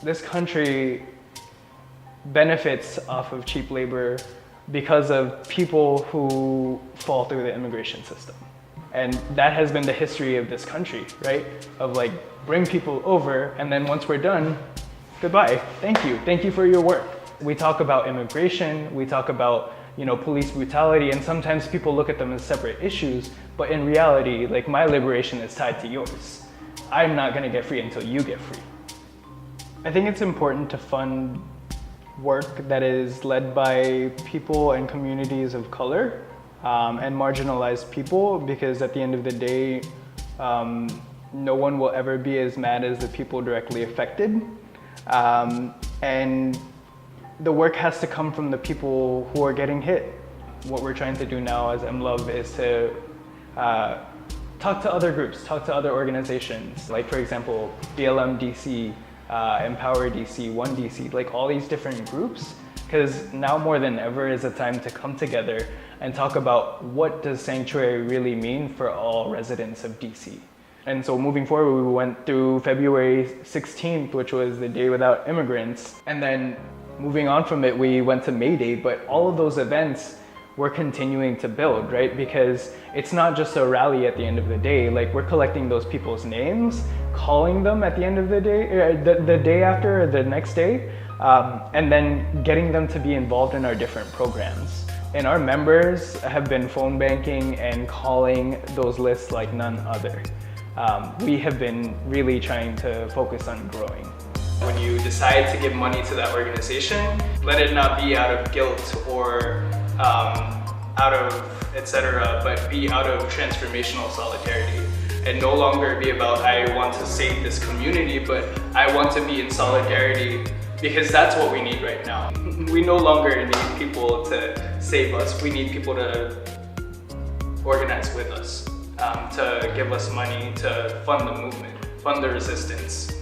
This country benefits off of cheap labor because of people who fall through the immigration system. And that has been the history of this country, right? Of like, bring people over, and then once we're done, goodbye, thank you for your work. We talk about immigration, we talk about, you know, police brutality, and sometimes people look at them as separate issues, but in reality, like, my liberation is tied to yours. I'm not gonna get free until you get free. I think it's important to fund work that is led by people and communities of color and marginalized people, because at the end of the day, no one will ever be as mad as the people directly affected. And the work has to come from the people who are getting hit. What we're trying to do now as MLOV is to talk to other groups, talk to other organizations, like for example, BLM DC, Empower DC, One DC, like all these different groups, because now more than ever is a time to come together and talk about what does sanctuary really mean for all residents of DC. And so moving forward, we went through February 16th, which was the Day Without Immigrants. And then moving on from it, we went to May Day, but all of those events we're continuing to build, right? Because it's not just a rally at the end of the day. Like, we're collecting those people's names, calling them at the end of the day, the day after or the next day, and then getting them to be involved in our different programs. And our members have been phone banking and calling those lists like none other. We have been really trying to focus on growing. When you decide to give money to that organization, let it not be out of guilt or out of etc., but be out of transformational solidarity. And no longer be about, I want to save this community, but I want to be in solidarity, because that's what we need right now. We no longer need people to save us. We need people to organize with us, to give us money, to fund the movement, fund the resistance.